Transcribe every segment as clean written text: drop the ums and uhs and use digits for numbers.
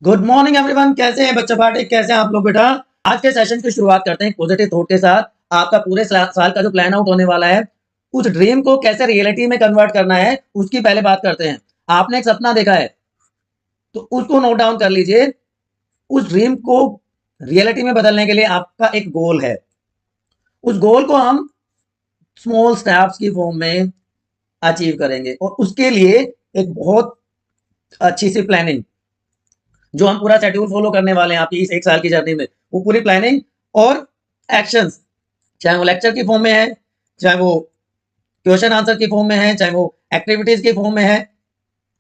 Good morning everyone. कैसे हैं बच्चा पार्टी, कैसे हैं आप लोग बेटा। आज के सेशन की शुरुआत करते हैं पॉजिटिव थॉट के साथ। आपका पूरे साल का जो प्लान आउट होने वाला है, उस ड्रीम को कैसे रियलिटी में कन्वर्ट करना है उसकी पहले बात करते हैं। आपने एक सपना देखा है तो उसको नोट डाउन कर लीजिए। उस ड्रीम को रियलिटी में बदलने के लिए आपका एक गोल है। उस गोल को हम स्मॉल स्टेप्स की फॉर्म में अचीव करेंगे और उसके लिए एक बहुत अच्छी सी प्लानिंग, जो हम पूरा शेड्यूल फॉलो करने वाले हैं आपकी इस एक साल की जर्नी में, वो पूरी प्लानिंग और एक्शंस, चाहे वो लेक्चर की फॉर्म में है, चाहे वो क्वेश्चन आंसर की फॉर्म में है, चाहे वो एक्टिविटीज की फॉर्म में है,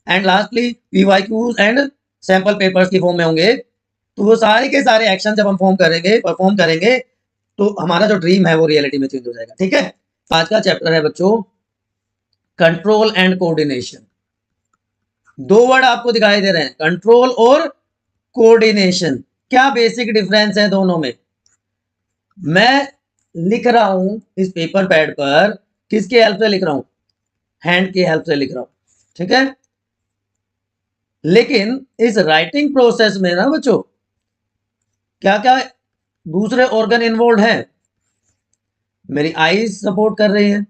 and lastly PYQs and sample papers की फॉर्म में होंगे। तो वो सारे के सारे एक्शन जब हम परफॉर्म करेंगे तो हमारा जो ड्रीम है वो रियलिटी में चेंज हो जाएगा। ठीक है। आज का चैप्टर है बच्चों कंट्रोल एंड कोऑर्डिनेशन। दो वर्ड आपको दिखाई दे रहे हैं, कंट्रोल और कोऑर्डिनेशन। क्या बेसिक डिफरेंस है दोनों में। मैं लिख रहा हूं इस पेपर पैड पर, किसके हेल्प से लिख रहा हूं, हैंड की हेल्प से लिख रहा हूं। ठीक है। लेकिन इस राइटिंग प्रोसेस में ना बच्चों, क्या क्या दूसरे ऑर्गन इन्वॉल्व हैं। मेरी आईज सपोर्ट कर रही है,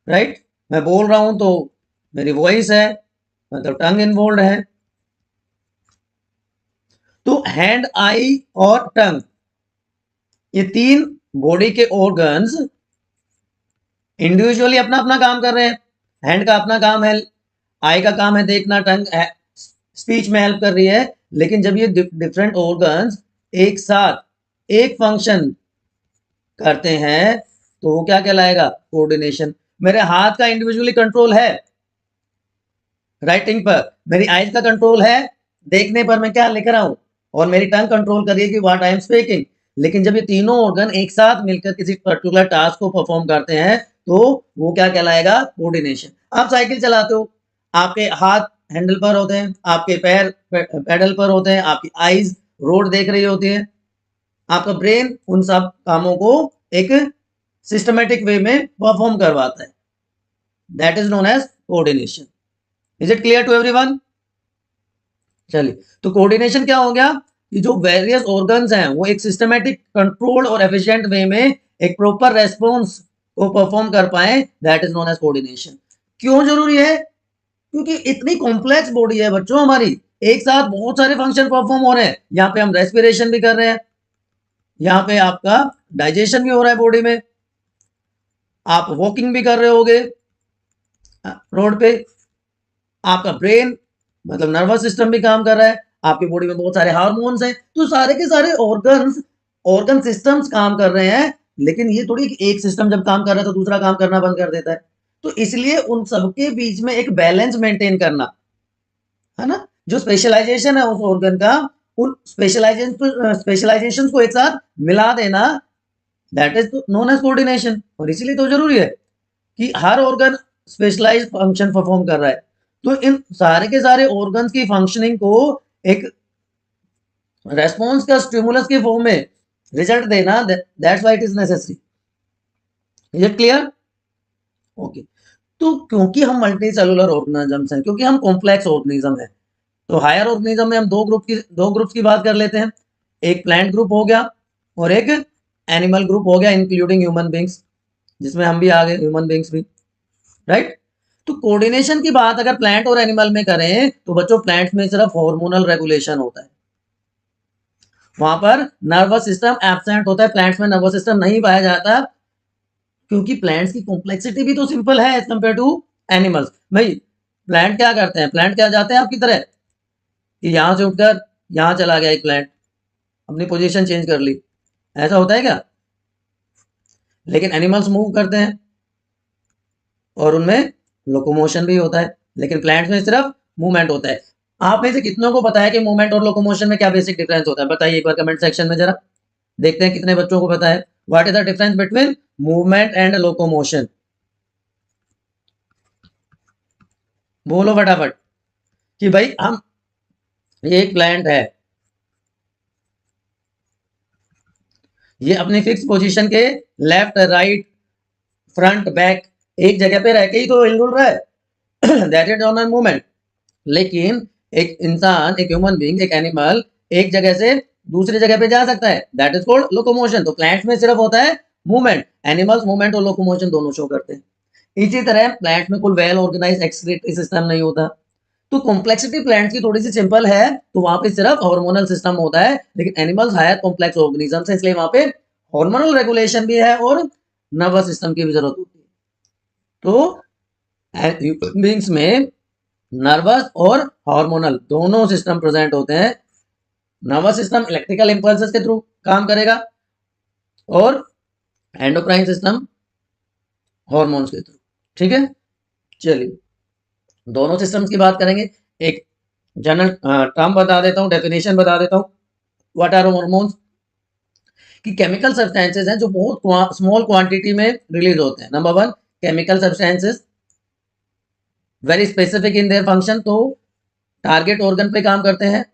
राइट। मैं बोल रहा हूं तो मेरी वॉइस है, मतलब टंग इन्वॉल्व है। तो हैंड, आई और टंग, ये तीन बॉडी के ऑर्गन्स इंडिविजुअली अपना अपना काम कर रहे हैं। हैंड का अपना काम है, आई का काम है देखना, टंग स्पीच में हेल्प कर रही है। लेकिन जब ये डिफरेंट ऑर्गन्स एक साथ एक फंक्शन करते हैं तो वो क्या कहलाएगा, कोऑर्डिनेशन। मेरे हाथ का इंडिविजुअली कंट्रोल है राइटिंग पर, मेरी आईज का कंट्रोल है देखने पर मैं क्या लिख रहा हूं, और मेरी टंग कंट्रोल करिए कि व्हाट आई एम स्पीकिंग। लेकिन जब ये तीनों ऑर्गन एक साथ मिलकर किसी पर्टिकुलर टास्क को परफॉर्म करते हैं तो वो क्या कहलाएगा, कोऑर्डिनेशन। आप साइकिल चलाते हो, आपके हाथ हैंडल पर होते हैं, आपके पैर पेडल पर होते हैं, आपकी आईज रोड देख रही होती है, आपका ब्रेन उन सब कामों को एक सिस्टमेटिक वे में परफॉर्म करवाता है। That is known as coordination. Is it clear to everyone. चलिए, तो कोऑर्डिनेशन क्या हो गया, कि जो वेरियस ऑर्गन्स हैं वो एक सिस्टमेटिक, कंट्रोल और एफिशिएंट वे में एक प्रॉपर रेस्पॉन्स को परफॉर्म कर पाए, that is known as coordination. क्यों जरूरी है, क्योंकि इतनी कॉम्प्लेक्स बॉडी है बच्चों हमारी, एक साथ बहुत सारे फंक्शन परफॉर्म हो रहे हैं। यहाँ पे हम रेस्पिरेशन भी कर रहे हैं, यहाँ पे आपका डाइजेशन भी हो रहा है बॉडी में, आप वॉकिंग भी कर रहे होगे रोड पे, आपका ब्रेन मतलब नर्वस सिस्टम भी काम कर रहा है, आपकी बॉडी में बहुत सारे हार्मोन्स हैं। तो सारे के सारे ऑर्गन सिस्टम्स काम कर रहे हैं। लेकिन ये थोड़ी एक सिस्टम जब काम कर रहा है तो दूसरा काम करना बंद कर देता है। तो इसलिए उन सबके बीच में एक बैलेंस मेंटेन करना है ना, जो स्पेशलाइजेशन है उस ऑर्गन का, उन स्पेशलाइजेशन को एक साथ मिला देना, that is known as coordination. और इसीलिए तो जरूरी है कि हर ऑर्गन स्पेशलाइज फंक्शन परफॉर्म कर रहा है। तो इन सारे के सारे ऑर्गन्स की फंक्शनिंग को एक रेस्पॉन्स का स्टिमुलस के फॉर्म में रिजल्ट देना, that's why it is necessary. Is it clear. Okay. तो क्योंकि हम मल्टी सेलुलर ऑर्गेनिजम्स हैं, क्योंकि हम कॉम्प्लेक्स ऑर्गेनिज्म है, तो हायर ऑर्गेनिज्म में हम दो ग्रुप्स की बात कर लेते हैं। एक प्लांट ग्रुप हो गया और एक एनिमल ग्रुप हो गया, इंक्लूडिंग ह्यूमन बींग्स, जिसमें हम भी आ गए, ह्यूमन बींग्स भी, राइट। तो कोऑर्डिनेशन की बात अगर प्लांट और एनिमल में करें तो बच्चों प्लांट्स में सिर्फ हार्मोनल रेगुलेशन होता है, वहां पर नर्वस सिस्टम एब्सेंट होता है। प्लांट्स में नर्वस सिस्टम नहीं पाया जाता, क्योंकि प्लांट्स की कॉम्प्लेक्सिटी भी तो सिंपल है एज कम्पेयर टू एनिमल्स। भाई प्लांट क्या करते हैं, प्लांट क्या जाते हैं आपकी तरह कि यहां से उठकर यहां चला गया एक प्लांट, अपनी पोजीशन चेंज कर ली, ऐसा होता है क्या। लेकिन एनिमल्स मूव करते हैं और उनमें लोकोमोशन भी होता है, लेकिन प्लांट्स में सिर्फ मूवमेंट होता है। आप में से कितनों को पता है कि मूवमेंट और लोकोमोशन में क्या बेसिक डिफरेंस होता है, बताइए एक बार कमेंट सेक्शन में जरा, देखते हैं कितने बच्चों को पता है। What is the difference between movement and locomotion, बोलो फटाफट। कि भाई हम, ये एक प्लांट है, ये अपनी फिक्स पोजीशन के लेफ्ट राइट फ्रंट बैक एक जगह पे रह के ही तो हिल डुल रहा है, दैट इज ऑन मूवमेंट। लेकिन एक इंसान, एक ह्यूमन बीइंग, एक एनिमल एक जगह से दूसरी जगह पे जा सकता है, दैट इज कॉल्ड लोकोमोशन। तो प्लांट्स में सिर्फ होता है मूवमेंट, एनिमल्स मूवमेंट और लोकोमोशन दोनों शो करते हैं। इसी तरह प्लांट्स में कोई वेल ऑर्गेनाइज एक्सक्रीटरी सिस्टम नहीं होता। तो कॉम्प्लेक्सिटी प्लांट्स की थोड़ी सी सिंपल है, तो वहां पे सिर्फ हार्मोनल सिस्टम होता है, लेकिन एनिमल्स हायर कॉम्प्लेक्स ऑर्गेनिजम्स है, इसलिए वहां पे हार्मोनल रेगुलेशन भी है और नर्वस सिस्टम की भी जरूरत होती है। तो ह्यूमन बीइंग्स में नर्वस और हार्मोनल दोनों सिस्टम प्रेजेंट होते हैं। नर्वस सिस्टम इलेक्ट्रिकल इंपल्सेस के थ्रू काम करेगा और एंडोक्राइन सिस्टम हार्मोन्स के थ्रू। ठीक है, चलिए दोनों सिस्टम्स की बात करेंगे। एक जनरल टर्म बता देता हूँ, डेफिनेशन बता देता हूँ। What are hormones? कि केमिकल सब्सटेंसेस हैं जो बहुत स्मॉल क्वांटिटी में रिलीज होते हैं। Number one, chemical substances very specific in their function, तो टारगेट ऑर्गन पे काम करते हैं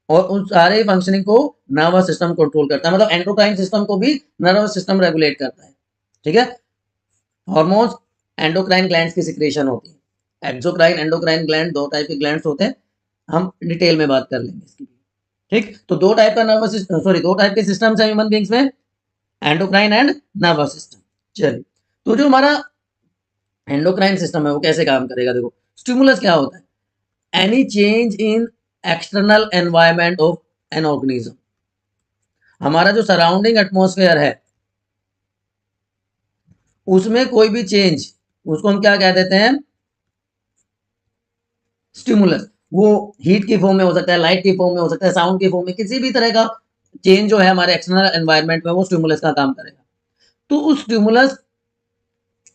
और उन सारे फंक्शनिंग को नर्वस सिस्टम कंट्रोल करता है, मतलब एंडोक्राइन सिस्टम को भी नर्वस सिस्टम रेगुलेट करता है। ठीक है, हार्मोन्स एंडोक्राइन ग्लैंड्स की सिक्रेशन होती है। एक्सोक्राइन एंडोक्राइन ग्लैंड दो टाइप के ग्लैंड्स होते हैं, हम डिटेल में बात कर लेंगे इसकी। ठीक, तो दो टाइप का नर्वस सिस्टम, सॉरी दो टाइप के सिस्टम्स हैं ह्यूमन बीइंग्स में, एंडोक्राइन एंड नर्वस सिस्टम। चलिए, तो जो हमारा एंडोक्राइन सिस्टम है वो कैसे काम करेगा? देखो, स्टिमुलस क्या होता है? Any change in external environment of an organism. हमारा जो सराउंडिंग एटमॉस्फेयर है उसमें कोई भी चेंज, उसको हम क्या कह देते हैं? स्टिमुलस। वो हीट की फॉर्म में हो सकता है, लाइट की फॉर्म में हो सकता है, साउंड की फॉर्म में, किसी भी तरह का चेंज जो है हमारे एक्सटर्नल एनवायरनमेंट में वो स्टिमुलस का काम करेगा। तो उस स्टिमुलस,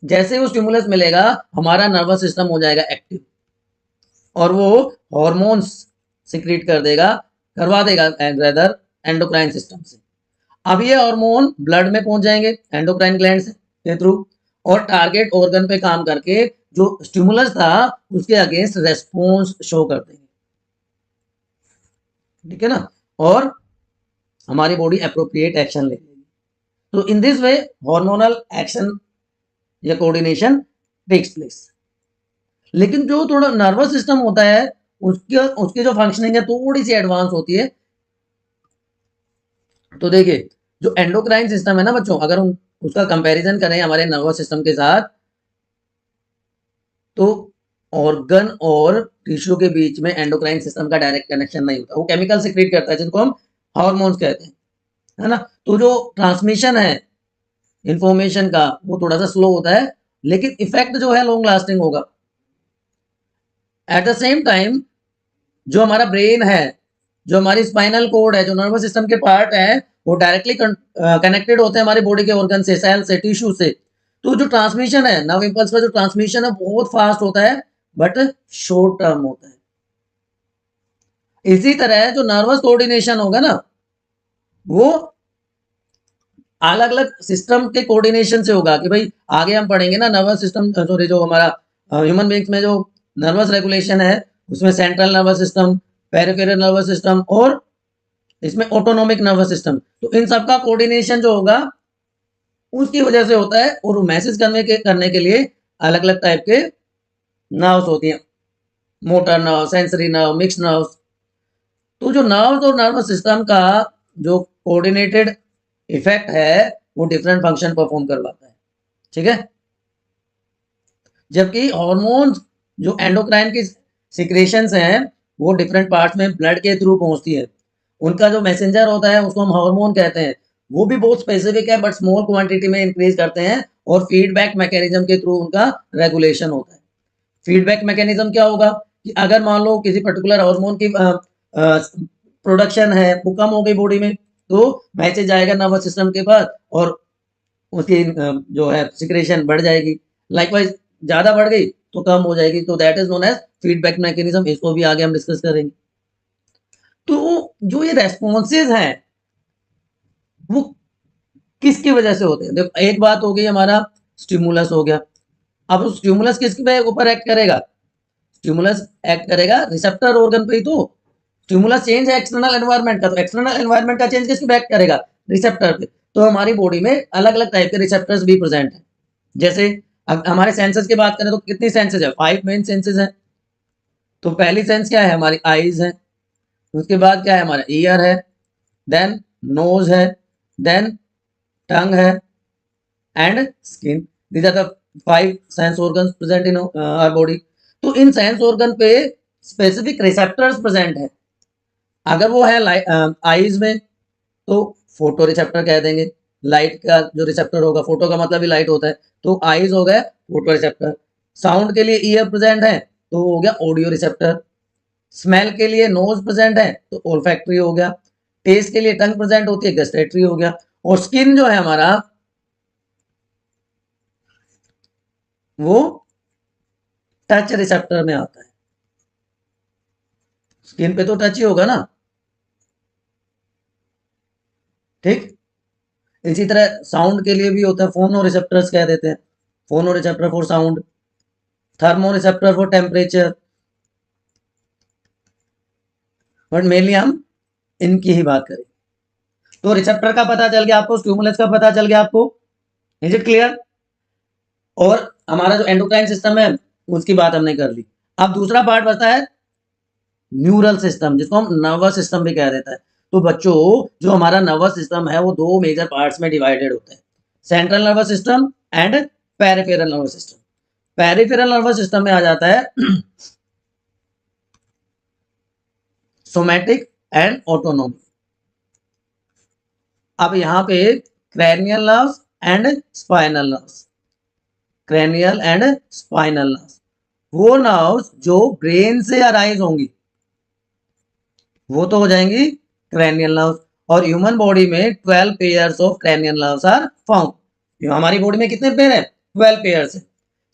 जैसे वो स्टिमुलस मिलेगा हमारा नर्वस सिस्टम हो जाएगा एक्टिव और वो हॉर्मोन्स सिक्रीट कर देगा, करवा देगा रेदर एंडोक्राइन सिस्टम से। अब ये हार्मोन ब्लड में पहुंच जाएंगे एंडोक्राइन ग्लैंड के थ्रू और टारगेट ऑर्गन पे काम करके जो स्टिमुलस था उसके अगेंस्ट रेस्पॉन्स शो कर देंगे। ठीक है ना, और हमारी बॉडी अप्रोप्रिएट एक्शन ले लेगी। तो in this way hormonal action या कोऑर्डिनेशन टेक्स प्लेस। लेकिन जो थोड़ा नर्वस सिस्टम होता है उसके उसकी जो फंक्शनिंग है थोड़ी सी एडवांस होती है। तो देखिए, जो एंडोक्राइन सिस्टम है ना बच्चों, अगर हम उसका कंपैरिजन करें हमारे नर्वस सिस्टम के साथ, तो ऑर्गन और टिश्यू के बीच में एंडोक्राइन सिस्टम का डायरेक्ट कनेक्शन नहीं होता, वो केमिकल सिक्रीट करता है जिनको हम हार्मोन्स कहते हैं, है ना। तो जो ट्रांसमिशन है इंफॉर्मेशन का वो थोड़ा सा स्लो होता है, लेकिन इफेक्ट जो है लॉन्ग लास्टिंग होगा। एट द सेम टाइम जो हमारा ब्रेन है, जो हमारी स्पाइनल कोड है, जो नर्वस सिस्टम के पार्ट है, वो डायरेक्टली कनेक्टेड होते हैं हमारे बॉडी के ऑर्गन से, सेल से, टिश्यू से। तो जो ट्रांसमिशन है, नर्व इंपल्स का जो ट्रांसमिशन है बहुत फास्ट होता है बट शॉर्ट टर्म होता है। इसी तरह जो नर्वस कोऑर्डिनेशन होगा ना वो अलग अलग सिस्टम के कोऑर्डिनेशन से होगा। कि भाई आगे हम पढ़ेंगे ना नर्वस सिस्टम, सॉरी जो हमारा ह्यूमन बीइंग्स में जो नर्वस रेगुलेशन है उसमें central nervous system, peripheral nervous system और इसमें ऑटोनोमिक नर्वस सिस्टम, तो इन सबका कोऑर्डिनेशन जो होगा उसकी वजह से होता है। और मैसेज करने के लिए अलग अलग टाइप के नर्व्स होती हैं, motor nerve, sensory nerve, mix nerve. तो जो नर्व्स और नर्वस सिस्टम का जो कोऑर्डिनेटेड इफेक्ट है वो डिफरेंट फंक्शन परफॉर्म करवाता है। ठीक है, जबकि हार्मोन्स जो एंडोक्राइन की सिक्रेशंस हैं वो डिफरेंट पार्ट्स में ब्लड के थ्रू पहुंचती है। उनका जो मैसेंजर होता है उसको हम हार्मोन कहते हैं, वो भी बहुत स्पेसिफिक है बट स्मॉल क्वांटिटी में इंक्रीज करते हैं और फीडबैक मैकेनिज्म के थ्रू उनका रेगुलेशन होता है। फीडबैक मैकेनिज्म क्या होगा कि अगर मान लो किसी पर्टिकुलर हार्मोन की प्रोडक्शन है वो कम हो गई बॉडी में, तो मैसेज आएगा नर्वस सिस्टम के पास और उसकी जो है सिक्रेशन बढ़ जाएगी। लाइकवाइज ज्यादा बढ़ गई तो कम हो जाएगी, तो that is known as feedback mechanism. इसको भी आगे हम डिस्कस करेंगे। तो जो ये रेस्पॉन्सेज हैं वो किसकी वजह से होते हैं? देखो, एक बात हो गई हमारा स्टिमुलस हो गया। अब उस स्टिमुलस किसके ऊपर एक्ट करेगा? स्टिमुलस एक्ट करेगा रिसेप्टर ऑर्गन पे ही। तो स्टिमुलस चेंज है एक्सटर्नल एनवायरनमेंट का, तो एक्सटर्नल एनवायरनमेंट का चेंज किस पे एक्ट करेगा? रिसेप्टर पे। तो हमारी बॉडी में अलग अलग टाइप के रिसेप्टर्स भी प्रेजेंट हैं। जैसे हमारे सेंसेस की बात करें तो कितनी सेंसेस है? 5 मेन सेंसेस हैं। तो पहली सेंस क्या है हमारी, आईज है। उसके बाद क्या है हमारा, ईयर है, देन नोज है, देन टंग है, and skin. These are the 5 sense organs present in our body. तो इन सेंस ऑर्गन पे स्पेसिफिक रिसेप्टर्स प्रेजेंट है। अगर वो है आईज में तो फोटो रिसेप्टर कह देंगे। लाइट का जो रिसेप्टर होगा, फोटो का मतलब ही लाइट होता है, तो आईज हो गया फोटो रिसेप्टर। साउंड के लिए ईयर प्रेजेंट है तो हो गया ऑडियो रिसेप्टर। स्मेल के लिए नोज प्रेजेंट है तो ओल्फैक्टरी हो गया। टेस्ट के लिए टंग प्रेजेंट होती है, गस्टेटरी हो गया। और स्किन जो है हमारा वो टच रिसेप्टर में आता है। स्किन पे तो टच ही होगा ना, ठीक। इसी तरह साउंड के लिए भी होता है, फोनो रिसेप्टर्स कह देते हैं, फोनो receptor for sound, thermo receptor for temperature. But mainly हम इनकी ही बात करें। तो रिसेप्टर का पता चल गया आपको, स्टिमुलस का पता चल गया आपको, इज इट क्लियर। और हमारा जो एंडोक्राइन सिस्टम है उसकी बात हमने कर ली। अब दूसरा पार्ट बचता है न्यूरल सिस्टम, जिसको हम नर्वस सिस्टम भी कह देता है। तो बच्चों, जो हमारा नर्वस सिस्टम है वो 2 मेजर पार्ट्स में डिवाइडेड होता है, central nervous system and peripheral nervous system. Peripheral nervous system में आ जाता है सोमैटिक एंड ऑटोनोमिक। अब यहाँ पे cranial nerves and spinal nerves, cranial and spinal nerves, वो नर्व्स जो ब्रेन से अराइज होंगी वो तो हो जाएंगी क्रैनियल नर्व्स। और ह्यूमन बॉडी में 12 pairs of cranial nerves are found. हमारी बॉडी में कितने पेयर है, 12 पेयर्स है।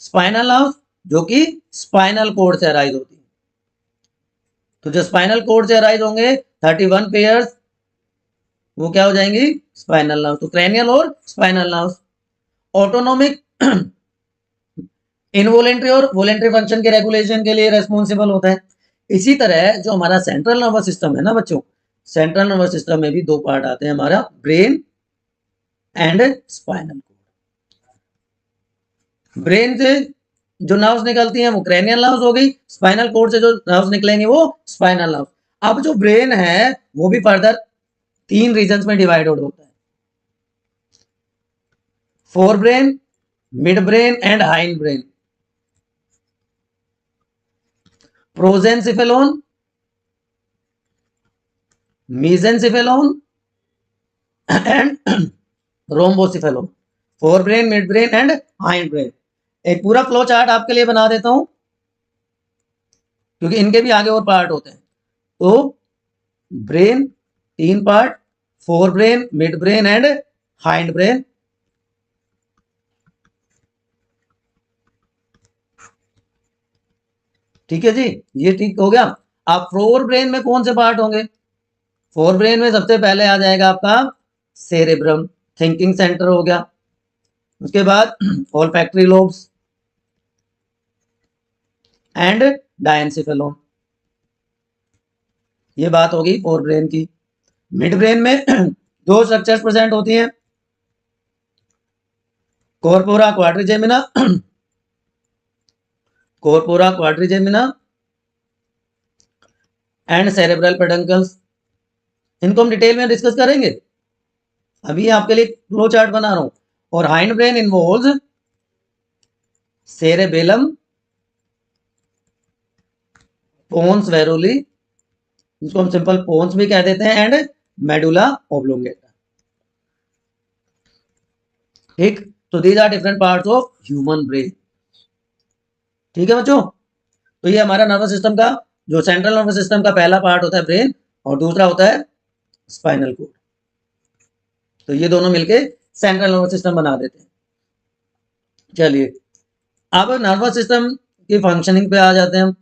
स्पाइनल नर्व्स जो कि स्पाइनल कोड से अराइज होती है, तो जो स्पाइनल कोड से अराइज होंगे 31 पेयर्स, वो क्या हो जाएंगी, स्पाइनल नर्व। तो क्रैनियल और स्पाइनल नर्व। ऑटोनोमिक इनवॉलेंट्री और वॉलेंट्री फंक्शन के रेगुलेशन के लिए रेस्पॉन्सिबल होता है। इसी तरह जो हमारा सेंट्रल नर्वस सिस्टम है ना बच्चों, सेंट्रल नर्वस सिस्टम में भी 2 पार्ट आते हैं, हमारा brain and spinal cord. Brain से जो नर्व्स निकलती हैं वो क्रैनियल नर्व्स हो गई, स्पाइनल कोड से जो नर्व्स निकलेंगे वो स्पाइनल नर्व। अब जो ब्रेन है वो भी फर्दर 3 रीजन्स में डिवाइडेड होता है, fore brain, mid brain and hind brain. Prosencephalon, mesencephalon and rhombencephalon. Fore brain, mid brain and hind brain. एक पूरा फ्लो चार्ट आपके लिए बना देता हूं क्योंकि इनके भी आगे और पार्ट होते हैं। तो brain 3 part, four brain, mid brain and hind brain. ठीक है जी, ये ठीक हो गया। अब फोर ब्रेन में कौन से पार्ट होंगे, फोर ब्रेन में सबसे पहले आ जाएगा आपका सेरेब्रम, थिंकिंग सेंटर हो गया। उसके बाद ऑल्फैक्टरी लोब्स एंड डायंसिफेलोन। ये बात होगी फोर ब्रेन की। मिड ब्रेन में 2 स्ट्रक्चर्स प्रेजेंट होती हैं, corpora quadrigemina, corpora quadrigemina and cerebral peduncles. इनको हम डिटेल में डिस्कस करेंगे, अभी आपके लिए फ्लो चार्ट बना रहा हूं। और hind brain involves cerebellum, pons varolii, जिसको हम सिंपल पोन्स भी कह देते हैं, एंड मेडुला ओब्लोंगेटा। ठीक, तो these are different parts of human brain. ठीक है बच्चों, तो ये हमारा नर्वस सिस्टम का, जो सेंट्रल नर्वस सिस्टम का पहला पार्ट होता है ब्रेन, और दूसरा होता है स्पाइनल कोड। तो ये दोनों मिलके सेंट्रल नर्वस सिस्टम बना देते हैं। चलिए, अब नर्वस सिस्टम की फंक्शनिंग पे आ जाते हैं हम,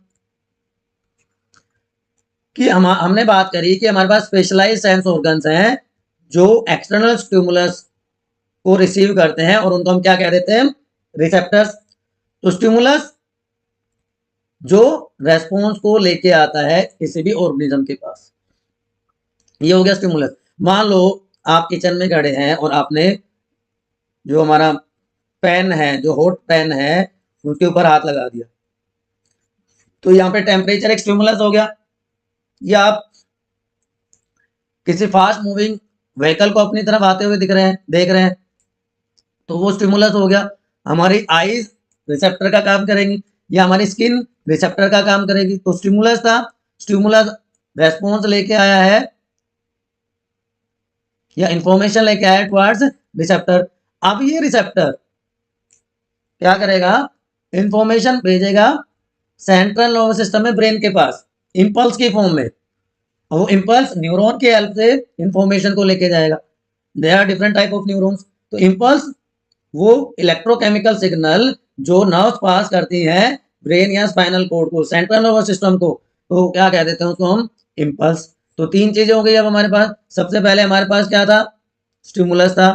कि हमने बात करी कि हमारे पास स्पेशलाइज्ड सेंस ऑर्गन्स हैं जो एक्सटर्नल स्टिमुलस को रिसीव करते हैं, और उनको हम क्या कह देते हैं, रिसेप्टर्स। तो स्टिमुलस जो रेस्पॉन्स को लेके आता है किसी भी ऑर्गेनिज्म के पास, ये हो गया स्टिमुलस। मान लो आप किचन में खड़े हैं और आपने जो हमारा पेन है, जो हॉट पेन है, उसके ऊपर हाथ लगा दिया, तो यहाँ पे टेम्परेचर एक स्टिमुलस हो गया, या आप किसी फास्ट मूविंग व्हीकल को अपनी तरफ आते हुए देख रहे हैं, तो वो स्टिमुलस हो गया। हमारी आईज रिसेप्टर का काम करेंगी, या हमारी स्किन रिसेप्टर का काम करेगी। तो स्टिमुलस था, स्टिमुलस रेस्पॉन्स लेके आया है या इंफॉर्मेशन लेके आया टुवर्ड्स रिसेप्टर। अब ये रिसेप्टर क्या करेगा, इंफॉर्मेशन भेजेगा सेंट्रल नर्वस सिस्टम में, ब्रेन के पास, इंपल्स की फॉर्म में। वो इंपल्स न्यूरॉन के हेल्प से इंफॉर्मेशन को लेके जाएगा। They are different type of neurons. तो इंपल्स वो इलेक्ट्रोकेमिकल सिग्नल जो नर्व्स पास करती हैं ब्रेन या स्पाइनल कोड को, सेंट्रल नर्वस सिस्टम को, तो क्या कह देते हैं उसको हम, इंपल्स। तो तीन चीजें हो गई अब हमारे पास। सबसे पहले हमारे पास क्या था, स्टिमुलस था।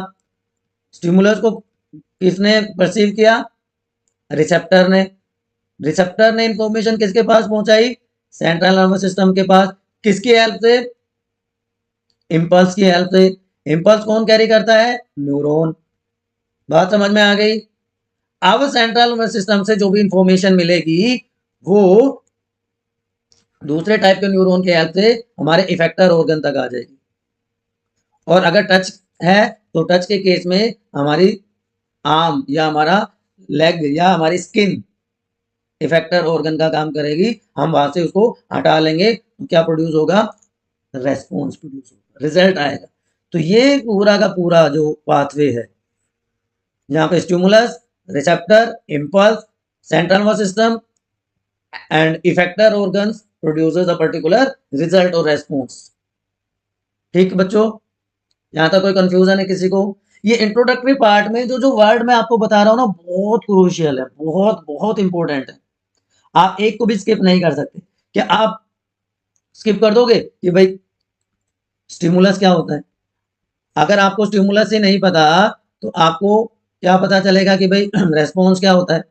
स्टिमुलस को किसने परसीव किया, रिसेप्टर ने। रिसेप्टर ने इंफॉर्मेशन किसके पास पहुंचाई, सेंट्रल नर्वस सिस्टम के पास। किसकी हेल्प से, इंपल्स की हेल्प से। इंपल्स कौन कैरी करता है, न्यूरॉन। बात समझ में आ गई। अब सेंट्रल नर्वस सिस्टम से जो भी इंफॉर्मेशन मिलेगी वो दूसरे टाइप के न्यूरॉन के हेल्प से हमारे इफेक्टर ऑर्गन तक आ जाएगी। और अगर टच है तो टच के केस में हमारी आर्म या हमारा लेग या हमारी स्किन इफेक्टर ऑर्गन का काम करेगी। हम वहां से उसको हटा लेंगे तो क्या प्रोड्यूस होगा, रेस्पॉन्स प्रोड्यूस होगा, रिजल्ट आएगा। तो ये पूरा का पूरा जो पाथवे है, यहाँ पे stimulus, receptor, impulse, central nervous system and effector organs produces a particular result और रेस्पॉन्स। ठीक बच्चों, यहाँ तक कोई कंफ्यूजन है किसी को? ये इंट्रोडक्टरी पार्ट में जो जो वर्ड मैं आपको बता रहा हूँ ना, बहुत क्रूशियल है, बहुत बहुत इंपॉर्टेंट है। आप एक को भी स्किप नहीं कर सकते। क्या आप स्किप कर दोगे कि भाई स्टिमुलस क्या होता है? अगर आपको स्टिमुलस ही नहीं पता तो आपको क्या पता चलेगा कि भाई रेस्पॉन्स क्या होता है?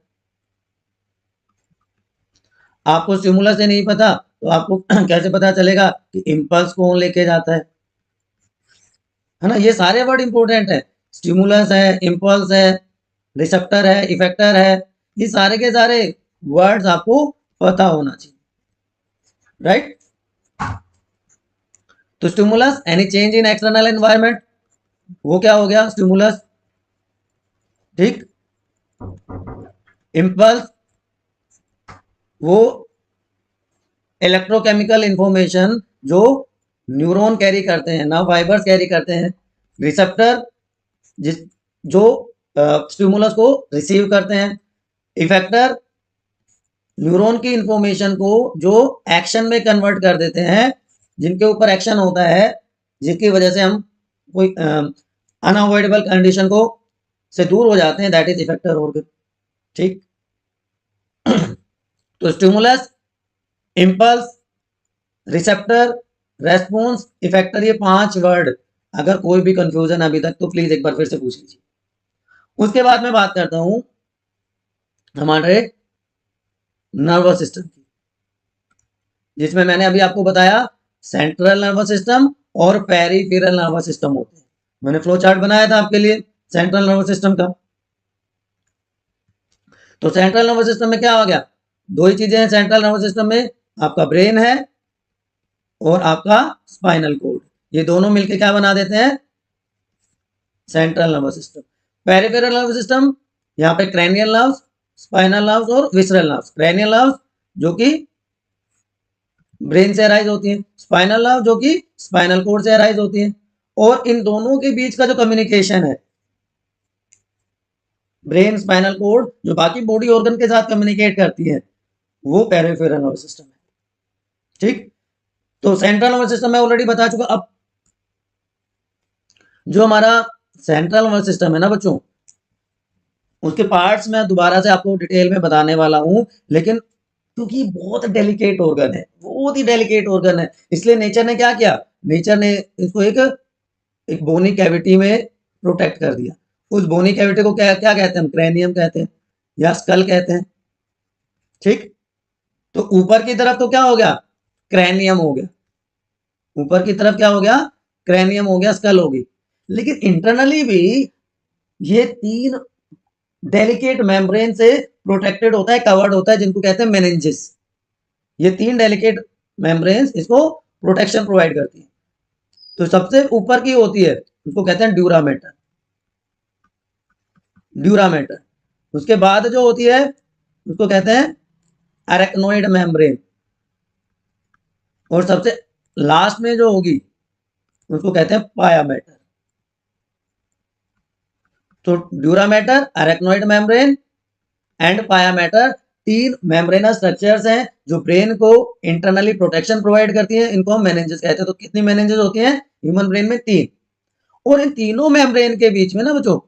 आपको स्टिमुलस ही नहीं पता तो आपको कैसे पता चलेगा कि इंपल्स कौन लेके जाता है ना? ये सारे वर्ड इंपॉर्टेंट है। स्टिमुलस है, इंपल्स है, रिसेप्टर है, इफेक्टर है, ये सारे के सारे वर्ड्स आपको पता होना चाहिए, राइट? तो stimulus any change in external environment, वो क्या हो गया, स्टिमुलस। ठीक। इंपल्स वो इलेक्ट्रोकेमिकल इंफॉर्मेशन जो न्यूरॉन कैरी करते हैं, नर्व फाइबर्स कैरी करते हैं। रिसेप्टर जिस जो स्टिमुलस को रिसीव करते हैं। इफेक्टर न्यूरॉन की इंफॉर्मेशन को जो एक्शन में कन्वर्ट कर देते हैं, जिनके ऊपर एक्शन होता है, जिसकी वजह से हम कोई अनअवॉइडेबल कंडीशन को से दूर हो जाते हैं, दैट इज इफेक्टर ऑर्गन। ठीक। तो stimulus, impulse, receptor, response, effector, ये 5 वर्ड अगर कोई भी कंफ्यूजन अभी तक तो प्लीज एक बार फिर से पूछ लीजिए। उसके बाद मैं बात करता हूं हमारे नर्वस सिस्टम की, जिसमें मैंने अभी आपको बताया सेंट्रल नर्वस सिस्टम और पेरिफेरल नर्वस सिस्टम होते हैं। मैंने फ्लो चार्ट बनाया था आपके लिए सेंट्रल नर्वस सिस्टम का। तो सेंट्रल नर्वस सिस्टम में क्या हो गया, दो ही चीजें हैं सेंट्रल नर्वस सिस्टम में, आपका ब्रेन है और आपका स्पाइनल कोड। ये दोनों मिलकर क्या बना देते हैं, central nervous system. Peripheral nervous system, यहाँ पे क्रैनियल नर्व्स, स्पाइनल नर्व्स और विसरल नर्व्स। क्रैनियल नर्व्स जो कि ब्रेन से अराइज होती है, स्पाइनल नर्व जो कि स्पाइनल कोड से अराइज होती है। और इन दोनों के बीच का जो कम्युनिकेशन है, ब्रेन स्पाइनल कोड जो बाकी बॉडी ऑर्गन के साथ कम्युनिकेट करती है, वो पेरिफेरल नर्वस सिस्टम है। ठीक। तो सेंट्रल नर्वस सिस्टम मैं ऑलरेडी बता चुका। अब जो हमारा सेंट्रल नर्वस सिस्टम है ना बच्चों, उसके पार्ट्स मैं दोबारा से आपको डिटेल में बताने वाला हूं, लेकिन क्योंकि बहुत डेलिकेट ऑर्गन है, बहुत ही डेलिकेट ऑर्गन है, इसलिए नेचर ने क्या किया, नेचर ने इसको एक बोनी कैविटी में प्रोटेक्ट कर दिया। उस बोनी कैविटी को क्या क्या कहते हैं, हम क्रेनियम कहते हैं या स्कल कहते हैं। ठीक। तो ऊपर की तरफ तो क्या हो गया, क्रैनियम हो गया, ऊपर की तरफ क्या हो गया, क्रैनियम हो गया, स्कल होगी। लेकिन इंटरनली भी ये 3 डेलिकेट मेम्ब्रेन से प्रोटेक्टेड होता है, कवर्ड होता है, जिनको कहते हैं मेनिंजेस। ये 3 डेलिकेट मेम्ब्रेन्स इसको प्रोटेक्शन प्रोवाइड करती है। तो सबसे ऊपर की होती है उसको कहते हैं ड्यूरामेटर, ड्यूरामेटर। उसके बाद जो होती है उसको कहते हैं अरेक्नोइड मेम्ब्रेन, और सबसे लास्ट में जो होगी उसको कहते हैं पायामेटर। तो dura mater, arachnoid membrane and pia mater 3 membranes structures हैं जो ब्रेन को इंटरनली प्रोटेक्शन प्रोवाइड करती है। इनको हम मेनिंजेस कहते हैं। तो कितनी मेनिंजेस होती हैं ह्यूमन ब्रेन में? 3। और इन तीनों मेम्ब्रेन के बीच में ना बच्चों,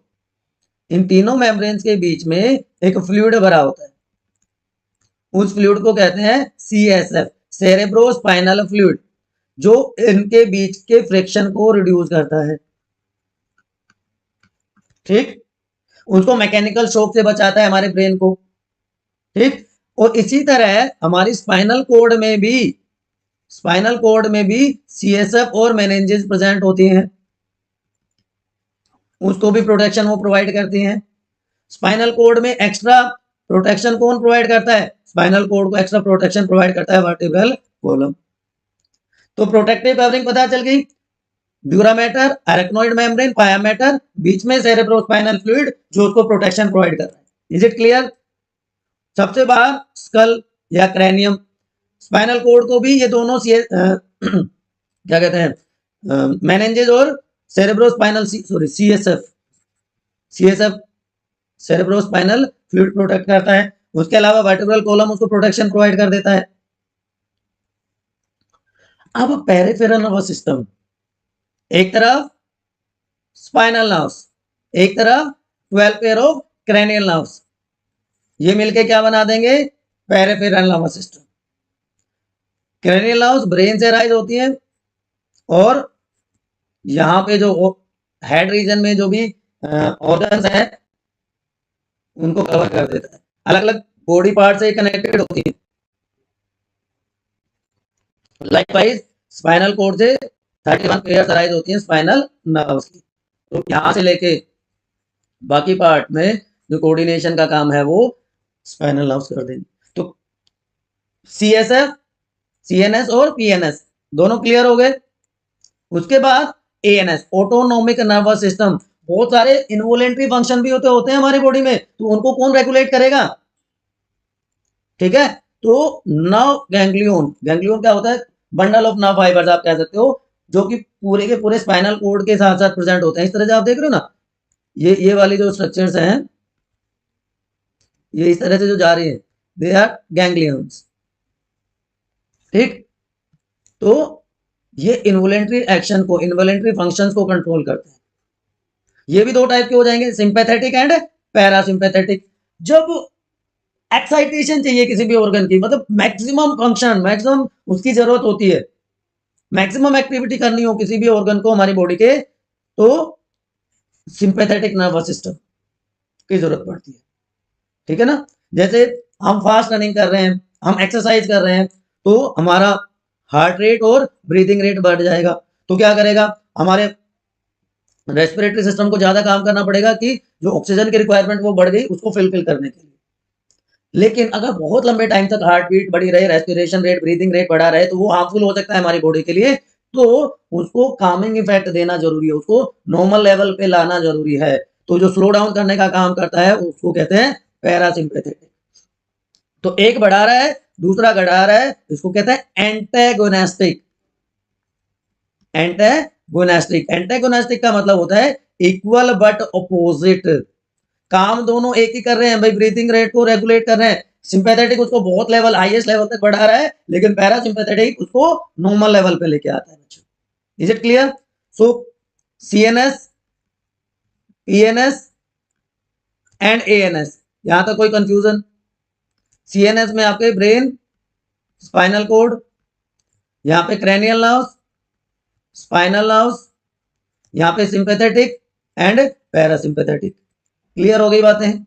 इन तीनों मेम्ब्रेन्स के बीच में एक फ्लूइड भरा होता है। उस फ्लूइड को कहते हैं CSF, सेरेब्रोस्पाइनल फ्लूइड, जो इनके बीच के फ्रिक्शन को रिड्यूस करता है। ठीक, उसको मैकेनिकल शॉक से बचाता है हमारे ब्रेन को। ठीक, और इसी तरह हमारी स्पाइनल कोड में भी, स्पाइनल कोड में भी CSF और मेनिंजेस प्रेजेंट होती हैं, उसको भी प्रोटेक्शन वो प्रोवाइड करती हैं। स्पाइनल कोड में एक्स्ट्रा प्रोटेक्शन कौन प्रोवाइड करता है? स्पाइनल कोड को एक्स्ट्रा प्रोटेक्शन प्रोवाइड करता है वर्टिब्रल कॉलम। तो प्रोटेक्टिव कवरिंग पता चल गई, ड्यूरामेटर, अरेक्नोइड मेम्ब्रेन, पायामेटर, बीच में सेरेब्रोस्पाइनल फ्लूइड जो उसको प्रोटेक्शन प्रोवाइड कर रहा है। Is it clear? सबसे बाहर स्कल या क्रैनियम, स्पाइनल कोड को भी ये दोनों क्या कहते हैं, मेनिंजेस और cerebrospinal sorry CSF cerebrospinal fluid protect करता है। उसके अलावा वर्टिब्रल कॉलम उसको प्रोटेक्शन प्रोवाइड कर देता है। अब पेरिफेरल नर्वस सिस्टम, एक तरफ स्पाइनल नर्व्स, एक तरफ 12 पेयर ऑफ क्रैनियल नर्व्स, ये मिलके क्या बना देंगे? Peripheral nervous system. Cranial nerves brain से राइज होती हैं और यहाँ पे जो हेड रीजन में जो भी ऑर्गन्स हैं उनको कवर कर देता है। अलग अलग बॉडी पार्ट से कनेक्टेड होती है। लाइकवाइज स्पाइनल कोड से 31 पेयर्स राइज होती हैं स्पाइनल नर्व्स की। तो यहाँ से लेके बाकी पार्ट में जो कोऑर्डिनेशन का काम है वो स्पाइनल नर्व्स कर देंगे। तो CSF, CNS और PNS दोनों क्लियर हो गए। उसके बाद ANS, ऑटोनोमिक नर्वस सिस्टम। बहुत सारे इनवॉलेंटरी फंक्शन भी होते हैं हमारी बॉडी में, तो उनको कौन रेगुलेट करेगा? ठीक है, तो नर्व गैंग्लियन, गैंग्लियन क्या होता है? बंडल ऑफ नर्व फाइबर्स आप कह सकते हो, जो कि पूरे के पूरे स्पाइनल कोड के साथ साथ प्रेजेंट होते हैं। इस तरह से आप देख रहे हो ना, ये वाली जो स्ट्रक्चर्स हैं, ये इस तरह से जो जा रही है, दे आर गैंग्लियंस। ठीक, तो ये इनवॉलेंटरी एक्शन को, इनवॉलेंटरी फंक्शंस को कंट्रोल करते हैं। ये भी दो टाइप के हो जाएंगे, सिंपैथेटिक एंड पैरासिम्पैथेटिक। जब एक्साइटेशन चाहिए किसी भी ऑर्गन की, मतलब मैक्सिमम फंक्शन, मैक्सिमम उसकी जरूरत होती है, मैक्सिमम एक्टिविटी करनी हो किसी भी ऑर्गन को हमारी बॉडी के, तो सिंपैथेटिक नर्वस सिस्टम की जरूरत पड़ती है। ठीक है ना, जैसे हम फास्ट रनिंग कर रहे हैं, हम एक्सरसाइज कर रहे हैं, तो हमारा हार्ट रेट और ब्रीदिंग रेट बढ़ जाएगा। तो क्या करेगा? हमारे रेस्पिरेटरी सिस्टम को ज्यादा काम करना पड़ेगा कि जो ऑक्सीजन की रिक्वायरमेंट वो बढ़ गई उसको फिलफिल करने के लिए। लेकिन अगर बहुत लंबे टाइम तक हार्ट बीट बढ़ी रहे, रेस्पिरेशन रेट, ब्रीदिंग रेट बढ़ा रहे, तो वो हार्मफुल हो सकता है हमारी बॉडी के लिए। तो उसको कामिंग इफेक्ट देना जरूरी है, उसको नॉर्मल लेवल पे लाना जरूरी है। तो जो स्लो डाउन करने का काम करता है उसको कहते हैं पैरासिम्पैथेटिक। तो एक बढ़ा रहा है, दूसरा घटा रहा है, इसको कहते हैं एंटेगोनेस्टिक। एंटेगोनेस्टिक, एंटेगोनेस्टिक का मतलब होता है इक्वल बट ऑपोजिट। काम दोनों एक ही कर रहे हैं भाई, ब्रीथिंग रेट को रेगुलेट कर रहे हैं। सिंपैथेटिक उसको बहुत लेवल, हाईएस्ट लेवल तक बढ़ा रहा है, लेकिन पैरासिम्पैथेटिक उसको नॉर्मल लेवल पे लेके आता है बच्चों। Is it clear? So CNS, PNS and ANS, यहां तक कोई कंफ्यूजन? CNS में आपके ब्रेन, स्पाइनल कोड, यहाँ पे क्रैनियल नर्व्स, स्पाइनल नर्व्स, यहाँ पे सिंपैथेटिक एंड पैरासिम्पैथेटिक। क्लियर हो गई बातें?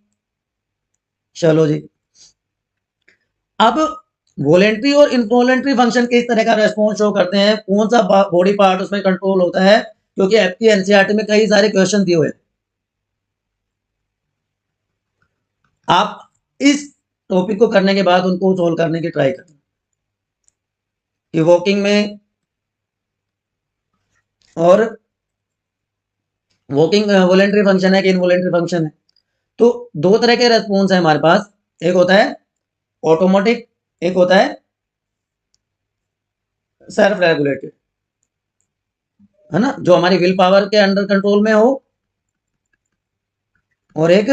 चलो जी, अब वॉलेंट्री और इनवॉलेंट्री फंक्शन किस तरह का रेस्पॉन्स शो करते हैं, कौन सा बॉडी पार्ट उसमें कंट्रोल होता है, क्योंकि आपकी एनसीईआरटी में कई सारे क्वेश्चन दिए हुए हैं। आप इस टॉपिक को करने के बाद उनको सोल्व करने की ट्राई करना। कि वॉकिंग में और वॉकिंग वॉलेंटरी फंक्शन है कि इनवॉलेंटरी फंक्शन है। तो दो तरह के रेस्पॉन्स है हमारे पास, एक होता है ऑटोमेटिक, एक होता है सेल्फ रेगुलेटेड, है ना, जो हमारी विल पावर के अंडर कंट्रोल में हो और एक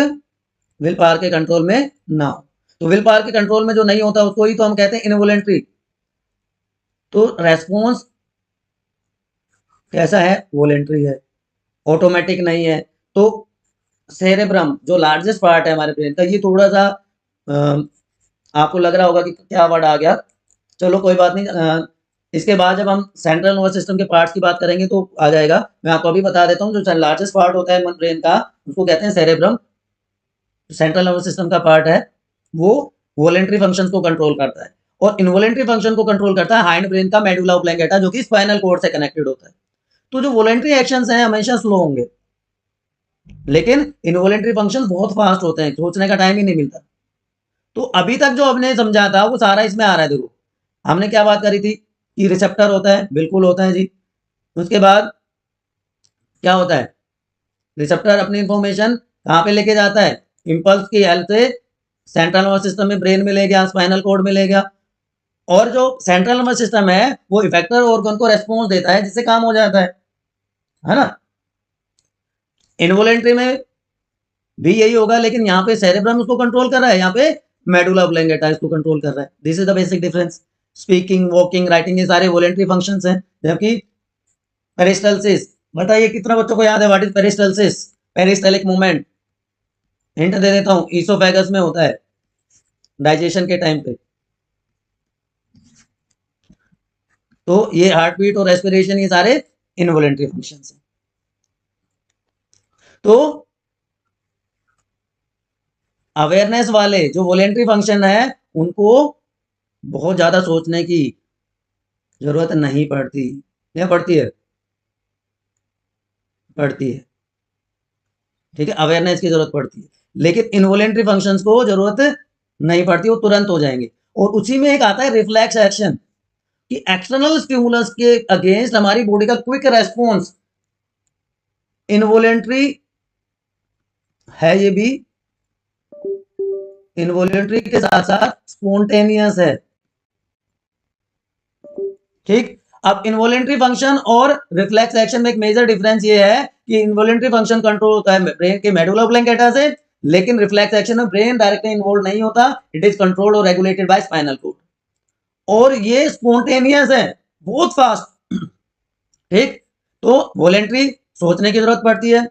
विल पावर के कंट्रोल में ना हो। तो विल पावर के कंट्रोल में जो नहीं होता उसको ही तो हम कहते हैं इनवॉलेंटरी। तो रेस्पॉन्स कैसा है, वॉलेंटरी है, ऑटोमेटिक नहीं है। तो सेरेब्रम जो लार्जेस्ट पार्ट है हमारे ब्रेन का, ये थोड़ा सा आपको लग रहा होगा कि क्या वर्ड आ गया, चलो कोई बात नहीं, इसके बाद जब हम सेंट्रल नर्वस सिस्टम के पार्ट्स की बात करेंगे तो आ जाएगा। मैं आपको अभी बता देता हूँ, जो लार्जेस्ट पार्ट होता है ब्रेन का उसको कहते हैं सेरेब्रम। सेंट्रल नर्वस सिस्टम का पार्ट है वो वॉलेंटरी फंक्शंस को कंट्रोल करता है, और इनवॉलेंटरी फंक्शन को कंट्रोल करता है हाइंड ब्रेन का मेडुला ऑब्लंगेटा, जो कि स्पाइनल कॉर्ड से कनेक्टेड होता है। तो जो वॉलेंटरी एक्शंस हैं हमेशा स्लो होंगे, लेकिन इनवॉलेंटरी फंक्शंस बहुत फास्ट होते हैं, सोचने का टाइम ही नहीं मिलता। तो अभी तक जो हमने समझा था वो सारा इसमें आ रहा है। देखो हमने क्या बात करी थी कि रिसेप्टर होता है, बिल्कुल होता है जी। उसके बाद क्या होता है, रिसेप्टर अपनी इंफॉर्मेशन कहाँ पे लेके जाता है, इंपल्स की हेल्प से सेंट्रल नर्वस सिस्टम में ब्रेन में ले गया, स्पाइनल कॉर्ड में ले गया, और जो सेंट्रल नर्वस सिस्टम है वो इफेक्टर ऑर्गन को रेस्पॉन्स देता है जिससे काम हो जाता है ना। इनवॉलेंटरी में भी यही होगा, लेकिन यहाँ पे सेरेब्रम उसको कंट्रोल कर रहा है, यहाँ पे मेडुला ऑब्लंगेटा इसको कंट्रोल कर रहा है। This is the basic difference. Speaking, walking, writing ये सारे वॉलेंटरी फंक्शंस हैं, जबकि पेरिस्टल्सिस, बताइए कितना बच्चों को याद है व्हाट इज पेरिस्टल्सिस, पेरिस्टलिक मूवमेंट। हिंट दे देता हूँ, ईसोफेगस में होता है डाइजेशन के टाइम पे। तो ये हार्ट बीट और रेस्पिरेशन ये सारे इनवॉलेंटरी फंक्शंस हैं। तो अवेयरनेस वाले जो वॉलेंटरी फंक्शन है उनको बहुत ज्यादा सोचने की जरूरत नहीं पड़ती, या पड़ती है, पड़ती है, ठीक है, अवेयरनेस की जरूरत पड़ती है, लेकिन इनवॉलेंटरी फंक्शंस को जरूरत नहीं पड़ती, वो तुरंत हो जाएंगे। और उसी में एक आता है रिफ्लेक्स एक्शन, कि एक्सटर्नल स्टिमुलस के अगेंस्ट हमारी बॉडी का क्विक रेस्पॉन्स इनवॉलेंटरी है, ये भी इनवॉलेंटरी के साथ साथ स्पॉन्टेनियस है, ठीक। अब इनवॉलेंटरी फंक्शन और रिफ्लेक्स एक्शन में एक मेजर डिफरेंस ये है कि इनवॉलेंटरी फंक्शन कंट्रोल होता है ब्रेन के मेडुला ऑब्लंगेटा से, लेकिन रिफ्लेक्स एक्शन में ब्रेन डायरेक्टली इन्वॉल्व नहीं होता, इट इज कंट्रोल्ड और रेगुलेटेड बाय स्पाइनल कॉर्ड, और ये स्पॉन्टेनियस है, बहुत फास्ट, ठीक। तो वॉलेंटरी सोचने की जरूरत पड़ती है,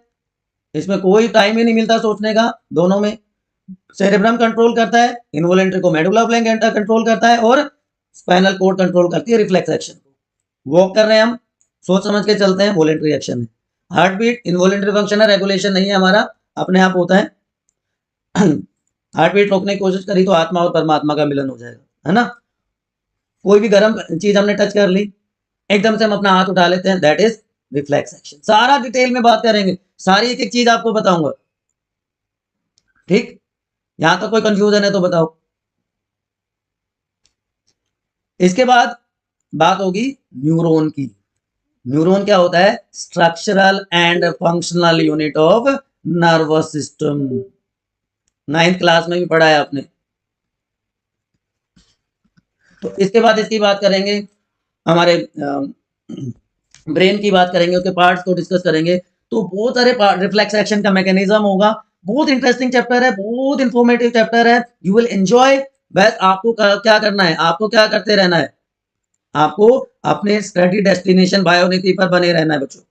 इसमें कोई टाइम ही नहीं मिलता सोचने का, दोनों में सेरेब्रम कंट्रोल करता है, इनवॉलेंटरी को मेडुला ऑब्लंगेटा कंट्रोल करता है, और स्पाइनल कॉर्ड कंट्रोल करती है रिफ्लेक्स एक्शन को। वॉक कर रहे हैं हम, सोच समझ के चलते हैं, वॉलेंटरी एक्शन है। हार्ट बीट इनवॉलेंटरी फंक्शन है, रेगुलेशन नहीं है हमारा, अपने आप होता है। हार्ट बीट रोकने की कोशिश करी तो आत्मा और परमात्मा का मिलन हो जाएगा, है ना। कोई भी गर्म चीज हमने टच कर ली, एकदम से हम अपना हाथ उठा लेते हैं, दैट इज रिफ्लेक्स एक्शन। सारा डिटेल में बात करेंगे, सारी एक एक चीज आपको बताऊंगा, ठीक। यहां तक कोई कंफ्यूजन है तो बताओ। इसके बाद बात होगी न्यूरॉन की। न्यूरॉन क्या होता है, structural and functional unit of nervous system, 9th class में भी पढ़ा है आपने। तो इसके बाद इसकी बात करेंगे, हमारे ब्रेन की बात करेंगे, उसके पार्ट्स को डिस्कस करेंगे। तो बहुत सारे रिफ्लेक्स एक्शन का मैकेनिज्म होगा, बहुत इंटरेस्टिंग चैप्टर है, बहुत इंफॉर्मेटिव चैप्टर है, यू विल एंजॉय। बस आपको क्या करना है, आपको क्या करते रहना है, आपको अपने स्टडी डेस्टिनेशन बायोनिति पर बने रहना है बच्चों।